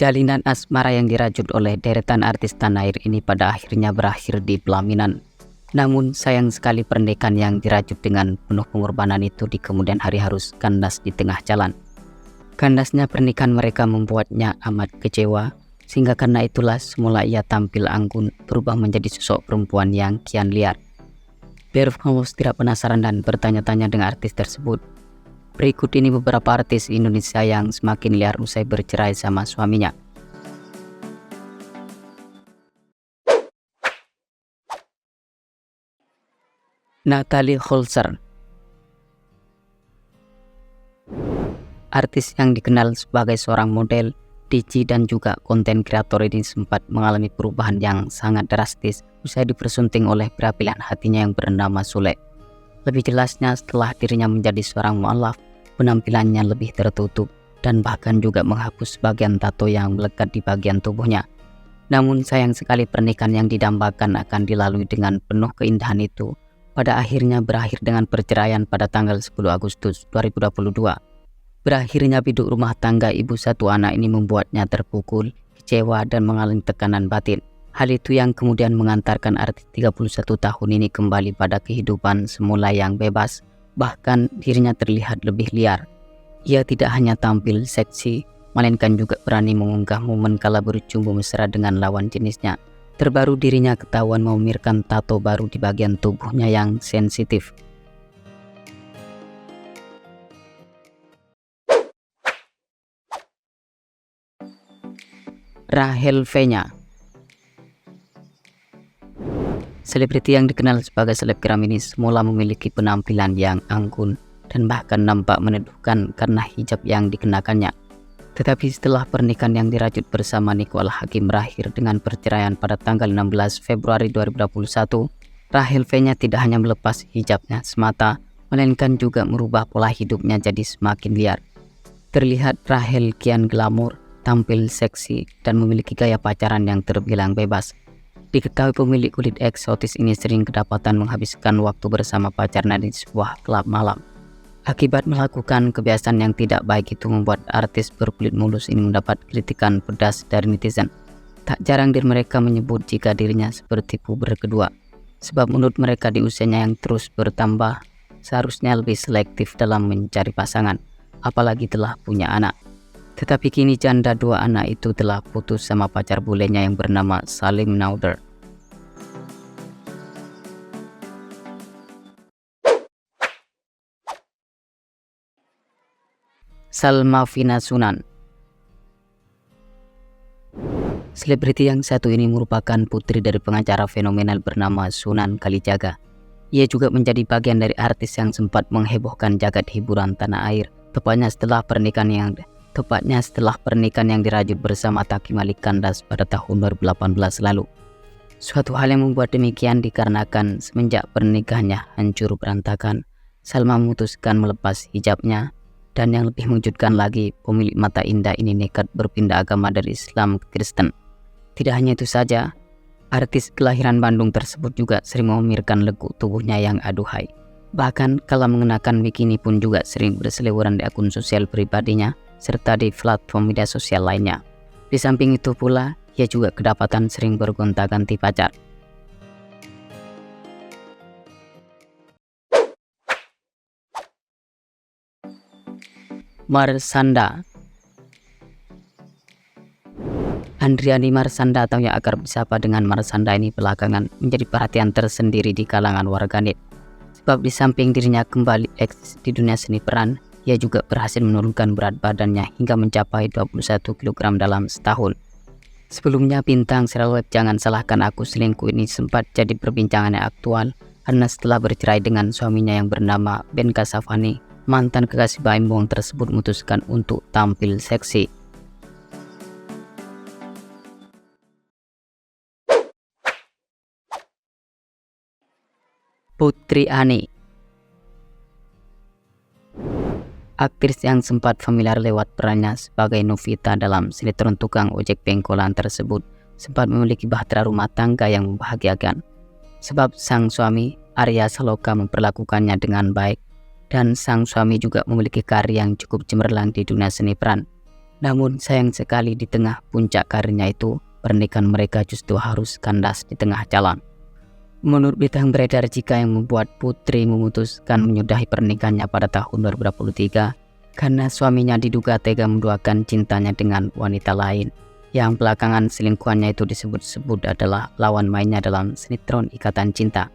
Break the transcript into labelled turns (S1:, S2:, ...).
S1: Jalinan asmara yang dirajut oleh deretan artis tanah air ini pada akhirnya berakhir di pelaminan. Namun sayang sekali pernikahan yang dirajut dengan penuh pengorbanan itu di kemudian hari harus kandas di tengah jalan. Kandasnya pernikahan mereka membuatnya amat kecewa, sehingga karena itulah semula ia tampil anggun berubah menjadi sosok perempuan yang kian liar. Biar Famos tidak penasaran dan bertanya-tanya dengan artis tersebut. Berikut ini beberapa artis Indonesia yang semakin liar usai bercerai sama suaminya. Natalie Holzer. Artis yang dikenal sebagai seorang model, DJ dan juga konten kreator ini sempat mengalami perubahan yang sangat drastis usai dipersunting oleh pria pilihan hatinya yang bernama Sule. Lebih jelasnya setelah dirinya menjadi seorang mualaf, penampilannya lebih tertutup dan bahkan juga menghapus bagian tato yang melekat di bagian tubuhnya. Namun sayang sekali pernikahan yang didambakan akan dilalui dengan penuh keindahan itu pada akhirnya berakhir dengan perceraian pada tanggal 10 Agustus 2022. Berakhirnya biduk rumah tangga ibu satu anak ini membuatnya terpukul, kecewa dan mengalami tekanan batin. Hal itu yang kemudian mengantarkan artis 31 tahun ini kembali pada kehidupan semula yang bebas, bahkan dirinya terlihat lebih liar. Ia tidak hanya tampil seksi, melainkan juga berani mengunggah momen kala berjumpa mesra dengan lawan jenisnya. Terbaru dirinya ketahuan memamerkan tato baru di bagian tubuhnya yang sensitif. Rachel Fenya. Selebriti yang dikenal sebagai selebgram ini semula memiliki penampilan yang anggun dan bahkan nampak meneduhkan karena hijab yang dikenakannya. Tetapi setelah pernikahan yang dirajut bersama Nicole Hakim berakhir dengan perceraian pada tanggal 16 Februari 2021, Rachel Fenya tidak hanya melepas hijabnya semata, melainkan juga merubah pola hidupnya jadi semakin liar. Terlihat Rachel kian glamor, tampil seksi, dan memiliki gaya pacaran yang terbilang bebas. Diketahui pemilik kulit eksotis ini sering kedapatan menghabiskan waktu bersama pacarnya di sebuah klub malam. Akibat melakukan kebiasaan yang tidak baik itu membuat artis berkulit mulus ini mendapat kritikan pedas dari netizen. Tak jarang diri mereka menyebut jika dirinya seperti puber kedua. Sebab menurut mereka di usianya yang terus bertambah, seharusnya lebih selektif dalam mencari pasangan, apalagi telah punya anak. Tetapi kini janda dua anak itu telah putus sama pacar bulenya yang bernama Salim Nauder. Salma Vina Sunan. Selebriti yang satu ini merupakan putri dari pengacara fenomenal bernama Sunan Kalijaga. Ia juga menjadi bagian dari artis yang sempat menghebohkan jagat hiburan tanah air, tepatnya setelah pernikahan yang dirajut bersama Taki Malik kandas pada tahun 2018 lalu. Suatu hal yang membuat demikian dikarenakan semenjak pernikahannya hancur berantakan, Salma memutuskan melepas hijabnya, dan yang lebih mengejutkan lagi, pemilik mata indah ini nekat berpindah agama dari Islam ke Kristen. Tidak hanya itu saja, artis kelahiran Bandung tersebut juga sering memamerkan lekuk tubuhnya yang aduhai. Bahkan kala mengenakan bikini pun juga sering berseliweran di akun sosial pribadinya serta di platform media sosial lainnya. Di samping itu pula, ia juga kedapatan sering bergonta-ganti pacar. Marsanda. Andriani Marsanda atau yang akrab disapa dengan Marsanda ini belakangan menjadi perhatian tersendiri di kalangan warganet. Sebab di samping dirinya kembali eksis di dunia seni peran, ia juga berhasil menurunkan berat badannya hingga mencapai 21 kg dalam setahun. Sebelumnya bintang serial web Jangan Salahkan Aku Selingkuh ini sempat jadi perbincangan yang aktual karena setelah bercerai dengan suaminya yang bernama Ben Kasyafani, mantan kekasih Baim Wong tersebut memutuskan untuk tampil seksi. Putri Ani. Aktris yang sempat familiar lewat perannya sebagai Novita dalam sinetron tukang ojek pengkolan tersebut sempat memiliki bahtera rumah tangga yang membahagiakan. Sebab sang suami Arya Saloka memperlakukannya dengan baik dan sang suami juga memiliki karir yang cukup cemerlang di dunia seni peran. Namun sayang sekali di tengah puncak karirnya itu, pernikahan mereka justru harus kandas di tengah jalan. Menurut berita yang beredar, jika yang membuat Putri memutuskan menyudahi pernikahannya pada tahun 2023 karena suaminya diduga tega menduakan cintanya dengan wanita lain. Yang belakangan selingkuhannya itu disebut-sebut adalah lawan mainnya dalam sinetron Ikatan Cinta.